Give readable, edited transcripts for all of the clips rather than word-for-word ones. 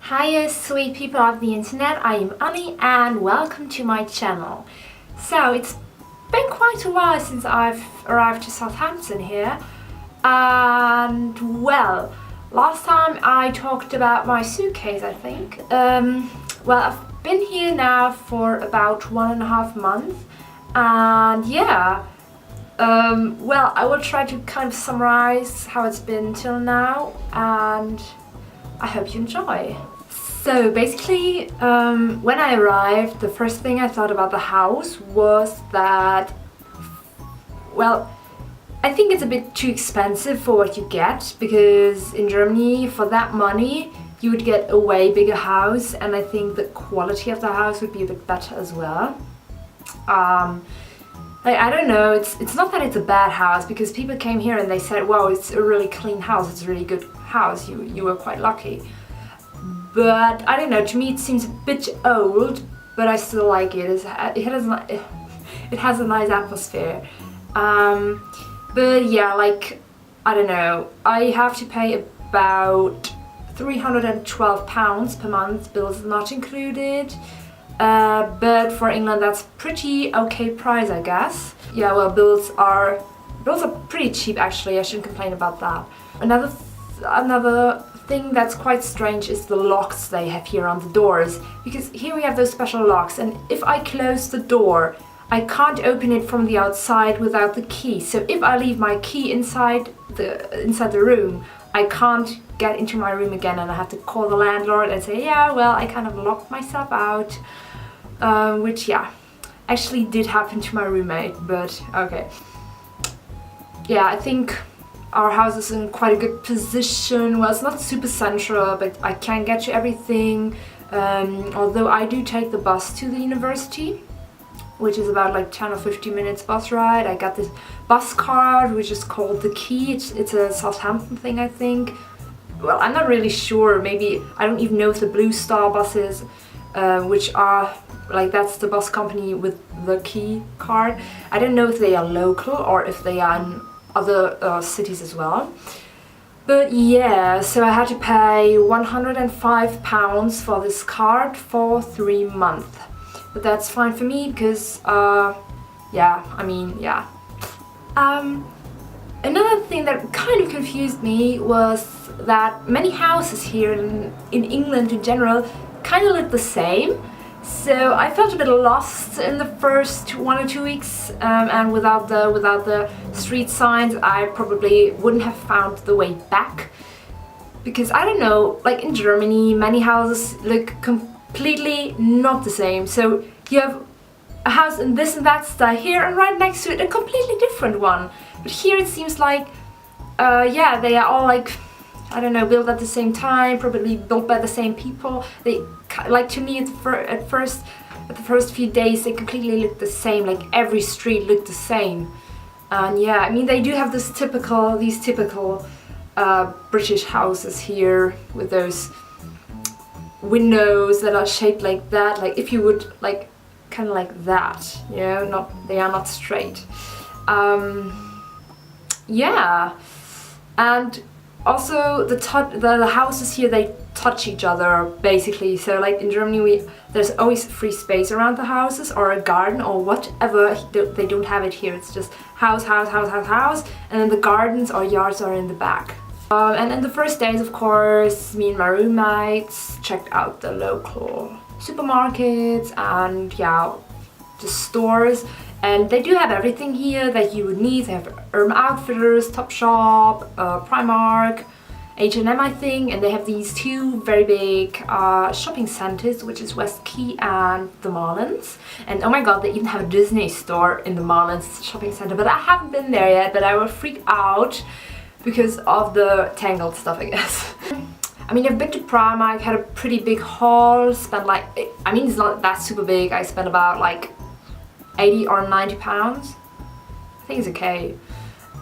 Hiya sweet people of the internet, I am Annie and welcome to my channel. So it's been quite a while since I've arrived to Southampton here, and well, last time I talked about my suitcase, I think. Well, I've been here now for about 1.5 months, and yeah, well, I will try to kind of summarize how it's been till now, and I hope you enjoy. So basically, when I arrived, the first thing I thought about the house was that, well, I think it's a bit too expensive for what you get, because in Germany, for that money, you would get a way bigger house, and I think the quality of the house would be a bit better as well. I don't know, it's not that it's a bad house, because people came here and they said, wow, it's a really clean house, it's a really good house, you were quite lucky. But I don't know, to me it seems a bit old, but I still like it. It has a nice atmosphere. But yeah, like, I don't know, I have to pay about £312 per month, bills not included. But for England that's pretty okay price, I guess. Yeah, well, bills are pretty cheap actually, I shouldn't complain about that. Another thing that's quite strange is the locks they have here on the doors, because here we have those special locks, and if I close the door I can't open it from the outside without the key. So if I leave my key inside the room, I can't get into my room again, and I have to call the landlord and say, yeah, well, I kind of locked myself out, which yeah, actually did happen to my roommate, but okay. Yeah, I think our house is in quite a good position. Well, it's not super central, but I can get to everything. Although I do take the bus to the university, which is about like 10 or 15 minutes bus ride. I got this bus card, which is called the Key. It's a Southampton thing, I think. Well, I'm not really sure. Maybe, I don't even know if the Blue Star buses, which are, like, that's the bus company with the Key card. I don't know if they are local or if they are in other cities as well. But yeah, so I had to pay £105 for this card for 3 months. But that's fine for me because, yeah, I mean, yeah. Another thing that kind of confused me was that many houses here in England in general kind of look the same. So I felt a bit lost in the first 1 or 2 weeks, and without the street signs I probably wouldn't have found the way back. Because I don't know, like in Germany many houses look completely not the same. So you have a house in this and that style here, and right next to it a completely different one. But here it seems like, yeah, they are all like, I don't know, built at the same time, probably built by the same people. They, like, to me at the first few days they completely looked the same, like every street looked the same. And yeah, I mean, they do have these typical British houses here with those windows that are shaped like that, like if you would, like, kind of like that, you know, they are not straight. Yeah, and also the houses here, they touch each other basically. So like in Germany there's always free space around the houses, or a garden or whatever. They don't have it here. It's just house, and then the gardens or yards are in the back. And in the first days, of course, me and my roommates checked out the local supermarkets and yeah, the stores. And they do have everything here that you would need. They have Urban Outfitters, Topshop, Primark, H&M, I think, and they have these 2 very big shopping centers, which is West Quay and the Marlins. And oh my god, they even have a Disney store in the Marlins shopping center, but I haven't been there yet, but I will freak out because of the Tangled stuff, I guess. I mean, I've been to Primark, had a pretty big haul, spent like, I mean, it's not that super big. I spent about like 80 or 90 pounds. I think it's okay.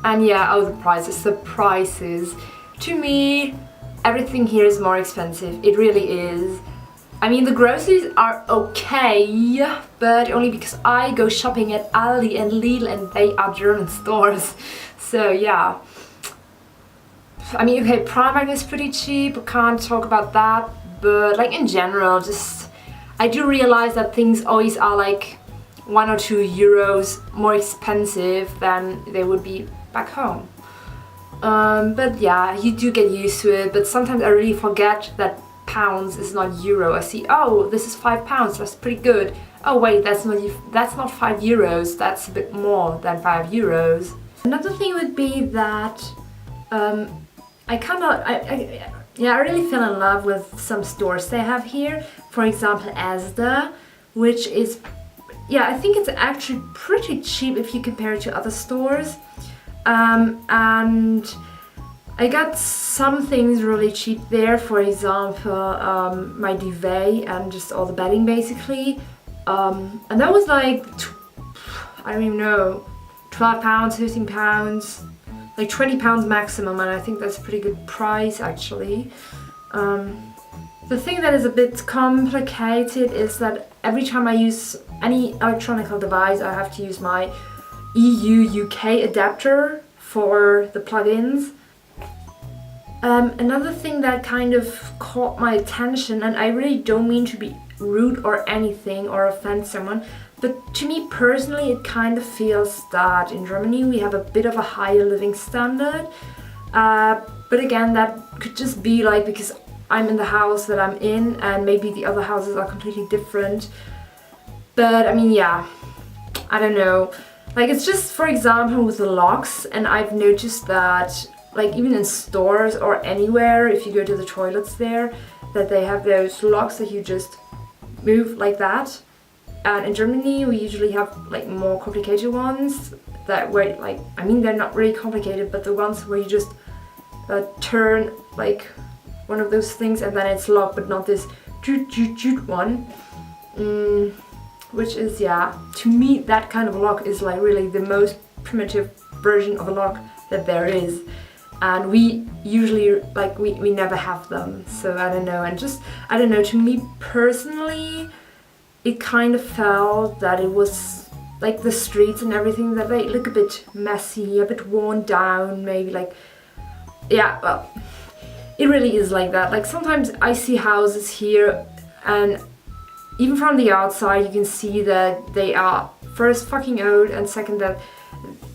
And yeah, oh, the prices. To me, everything here is more expensive. It really is. I mean, the groceries are okay, but only because I go shopping at Aldi and Lidl and they are German stores. So yeah. I mean, okay, Primark is pretty cheap, we can't talk about that, but like in general, just I do realize that things always are like 1 or 2 euros more expensive than they would be back home. But yeah, you do get used to it, but sometimes I really forget that pounds is not euro. I see, oh, this is £5, that's pretty good. Oh wait, that's not 5 euros, that's a bit more than 5 euros. Another thing would be that I really fell in love with some stores they have here. For example, Asda, which is, yeah, I think it's actually pretty cheap if you compare it to other stores. And I got some things really cheap there. For example, my duvet and just all the bedding basically. And that was like, I don't even know, £12, £15, like £20 maximum, and I think that's a pretty good price actually. The thing that is a bit complicated is that every time I use any electronic device, I have to use my EU-UK adapter for the plugins. Another thing that kind of caught my attention, and I really don't mean to be rude or anything or offend someone, but to me personally it kind of feels that in Germany we have a bit of a higher living standard. But again, that could just be like because I'm in the house that I'm in and maybe the other houses are completely different. But I mean, yeah, I don't know. Like it's just, for example, with the locks, and I've noticed that like even in stores or anywhere, if you go to the toilets there, that they have those locks that you just move like that. And in Germany we usually have like more complicated ones that where like, I mean, they're not really complicated, but the ones where you just turn like one of those things and then it's locked, but not this joot joot joot one. Which is, yeah, to me that kind of lock is like really the most primitive version of a lock that there is. And we usually, like, we never have them, so I don't know. And just, I don't know, to me personally, it kind of felt that it was, like, the streets and everything, that they look a bit messy, a bit worn down, maybe, like, yeah, well, it really is like that. Like, sometimes I see houses here, and even from the outside, you can see that they are, first, fucking old, and second, that,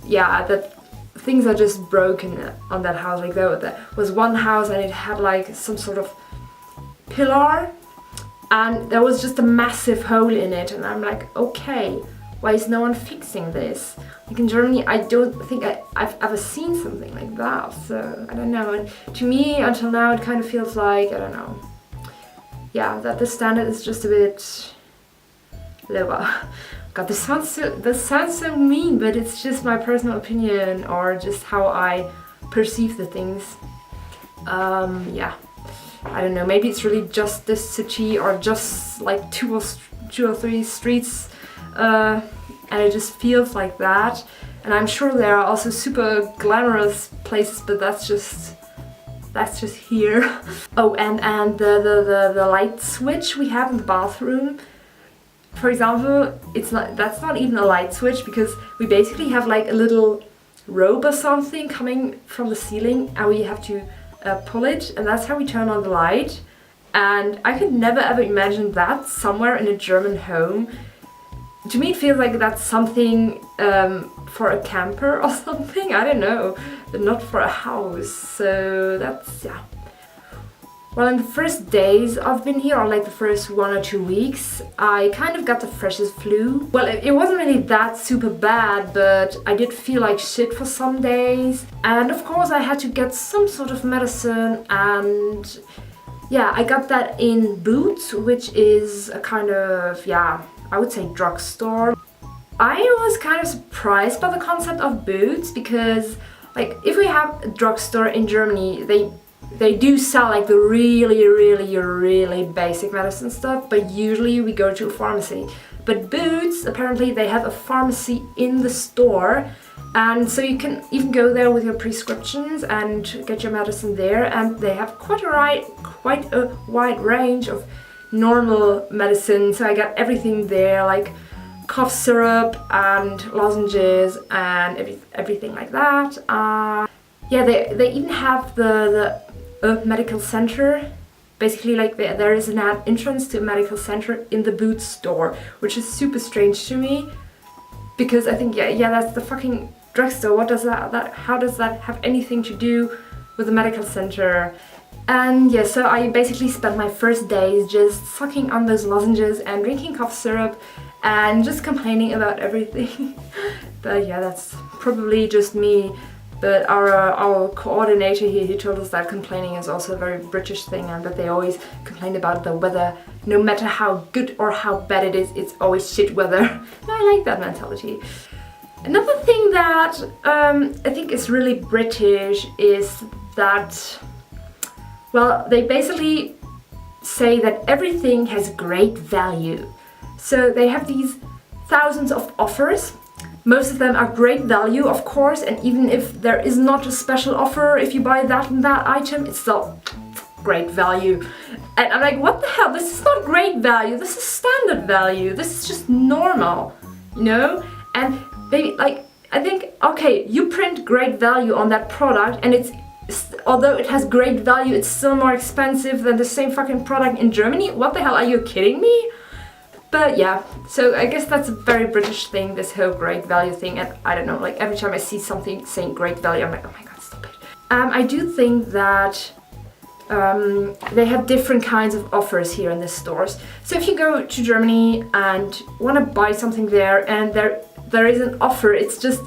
yeah, that things are just broken on that house. Like there was one house and it had like some sort of pillar and there was just a massive hole in it, and I'm like, okay, why is no one fixing this? Like in Germany, I don't think I've ever seen something like that, so I don't know. And to me, until now, it kind of feels like, I don't know, yeah, that the standard is just a bit lower. God, this sounds so mean, but it's just my personal opinion or just how I perceive the things. Yeah, I don't know, maybe it's really just this city or just like two or three streets, and it just feels like that. And I'm sure there are also super glamorous places, but that's just here. Oh, and the light switch we have in the bathroom, for example, that's not even a light switch, because we basically have like a little rope or something coming from the ceiling and we have to pull it, and that's how we turn on the light. And I could never ever imagine that somewhere in a German home. To me it feels like that's something for a camper or something, I don't know, but not for a house, so that's, yeah. Well, in the first days I've been here, or like the first 1 or 2 weeks, I kind of got the freshest flu. Well, it wasn't really that super bad, but I did feel like shit for some days. And of course I had to get some sort of medicine, and yeah, I got that in Boots, which is a kind of, yeah, I would say drugstore. I was kind of surprised by the concept of Boots, because like if we have a drugstore in Germany, they do sell like the really basic medicine stuff, but usually we go to a pharmacy. But Boots, apparently they have a pharmacy in the store, and so you can even go there with your prescriptions and get your medicine there, and they have quite a wide range of normal medicine. So I got everything there, like cough syrup and lozenges and everything like that. Yeah, they even have the medical center basically like there is an entrance to a medical center in the Boots store, which is super strange to me, because I think yeah that's the fucking drugstore. What does that how does that have anything to do with the medical center? And yeah, so I basically spent my first days just sucking on those lozenges and drinking cough syrup and just complaining about everything. But yeah, that's probably just me. But our coordinator here, he told us that complaining is also a very British thing, and that they always complain about the weather. No matter how good or how bad it is, it's always shit weather. And I like that mentality. Another thing that I think is really British is that, well, they basically say that everything has great value. So they have these thousands of offers. Most of them are great value, of course, and even if there is not a special offer, if you buy that and that item, it's still great value. And I'm like, what the hell? This is not great value, this is standard value, this is just normal, you know? And they, like, I think, okay, you print great value on that product, and although it has great value, it's still more expensive than the same fucking product in Germany. What the hell, are you kidding me? But yeah, so I guess that's a very British thing, this whole great value thing, and I don't know, like every time I see something saying great value, I'm like, oh my god, stop it. I do think that they have different kinds of offers here in the stores. So if you go to Germany and want to buy something there and there is an offer, it's just,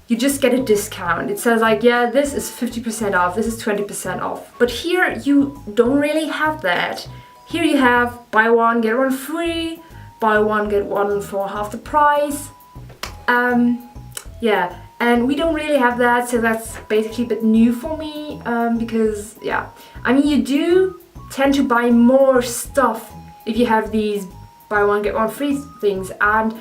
you just get a discount. It says like, yeah, this is 50% off, this is 20% off. But here you don't really have that. Here you have buy one, get one free, buy one, get one for half the price. Yeah, and we don't really have that, so that's basically a bit new for me, because, yeah, I mean, you do tend to buy more stuff if you have these buy one, get one free things, and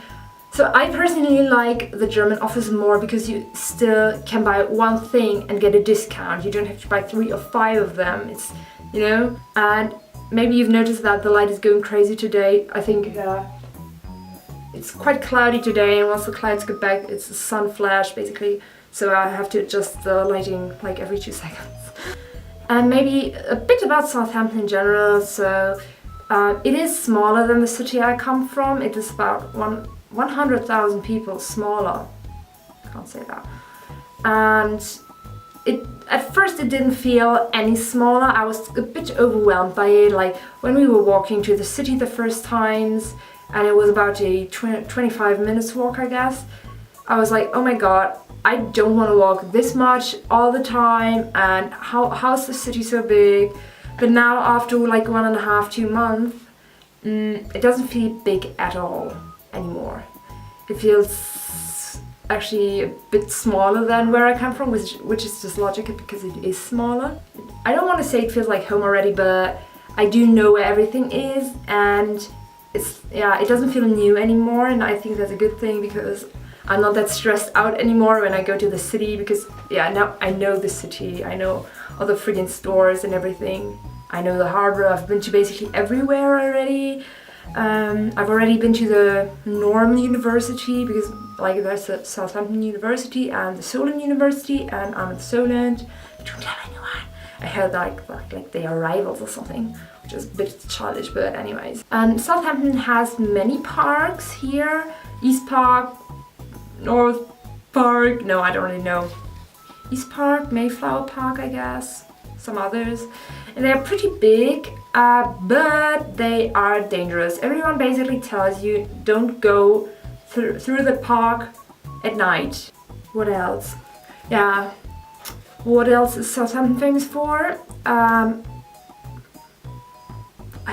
so I personally like the German offers more because you still can buy one thing and get a discount. You don't have to buy 3 or 5 of them, it's, you know, and maybe you've noticed that the light is going crazy today. I think it's quite cloudy today, and once the clouds get back, it's a sun flash basically. So I have to adjust the lighting like every 2 seconds. And maybe a bit about Southampton in general. So it is smaller than the city I come from. It is about 100,000 people smaller. Can't say that. And at first it didn't feel any smaller. I was a bit overwhelmed by it, like when we were walking to the city the first times, and it was about a 25 minutes walk, I guess. I was like, oh my god, I don't want to walk this much all the time, and how's the city so big? But now after like 1.5, 2 months, it doesn't feel big at all anymore. It feels actually a bit smaller than where I come from, which is just logical because it is smaller. I don't want to say it feels like home already, but I do know where everything is, and it doesn't feel new anymore, and I think that's a good thing because I'm not that stressed out anymore when I go to the city, because now I know the city, I know all the friggin' stores and everything. I know the harbor, I've been to basically everywhere already. I've already been to the Norm University, because like there's the Southampton University and the Solent University, and I'm at Solent. Don't tell anyone. I heard like they are rivals or something, which is a bit childish, but anyways. Southampton has many parks here. East Park, North Park, no, I don't really know. East Park, Mayflower Park, I guess, some others. And they're pretty big, but they are dangerous. Everyone basically tells you don't go through the park at night. What else? Yeah, what else is Southampton famous for? I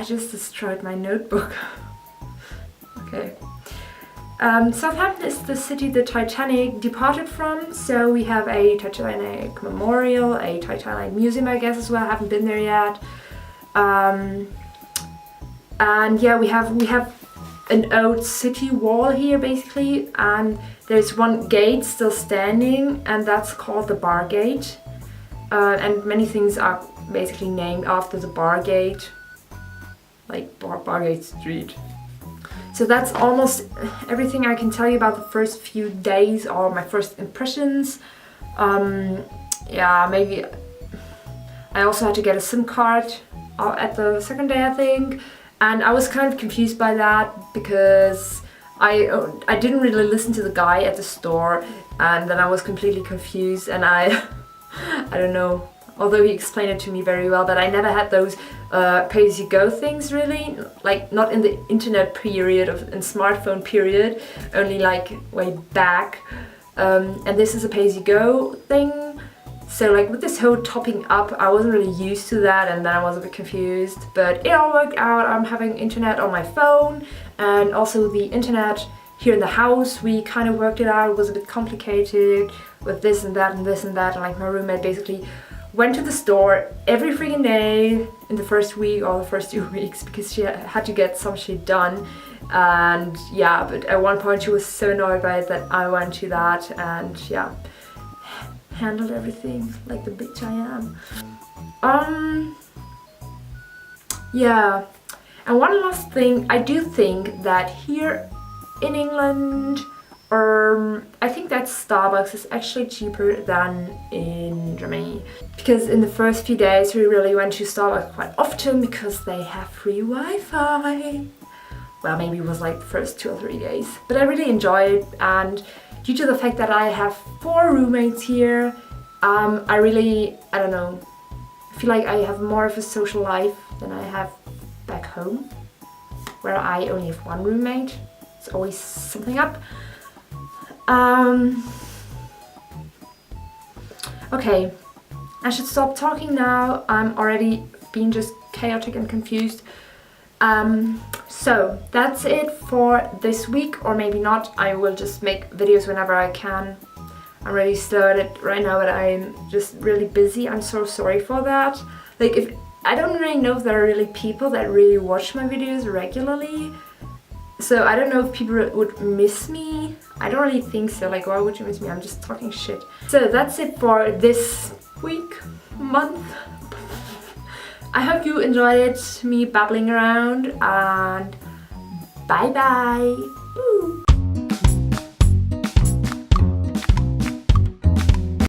just destroyed my notebook. Okay. Southampton is the city the Titanic departed from, so we have a Titanic memorial, a Titanic museum, I guess, as well. I haven't been there yet. And yeah, we have an old city wall here basically, and there's one gate still standing, and that's called the Bar Gate. And many things are basically named after the Bar Gate, like Bargate Street. So that's almost everything I can tell you about the first few days, or my first impressions. Yeah, maybe I also had to get a SIM card at the second day, I think, and I was kind of confused by that because I didn't really listen to the guy at the store, and then I was completely confused, and I don't know, although he explained it to me very well, but I never had those pay-as-you-go things really, like not in the internet period and smartphone period, only like way back, and this is a pay-as-you-go thing. So like with this whole topping up, I wasn't really used to that, and then I was a bit confused, but it all worked out. I'm having internet on my phone, and also the internet here in the house, we kind of worked it out. It was a bit complicated with this and that and this and that, and like my roommate basically went to the store every freaking day in the first week or the first 2 weeks because she had to get some shit done. And yeah, but at one point she was so annoyed by it that I went to that, and yeah, handled everything like the bitch I am. Yeah, and one last thing, I do think that here in England, I think that Starbucks is actually cheaper than in Germany, because in the first few days we really went to Starbucks quite often because they have free Wi-Fi. Well, maybe it was like the first 2 or 3 days, but I really enjoyed it, and due to the fact that I have 4 roommates here, I don't know, I feel like I have more of a social life than I have back home, where I only have 1 roommate. It's always something up. Okay, I should stop talking now. I'm already being just chaotic and confused. So that's it for this week, or maybe not. I will just make videos whenever I can. I'm really slow at it right now, but I'm just really busy. I'm so sorry for that. Like, I don't really know if there are really people that really watch my videos regularly. So I don't know if people would miss me. I don't really think so. Like, why would you miss me? I'm just talking shit. So that's it for this week, month. I hope you enjoyed it, me babbling around, and bye bye. Boo.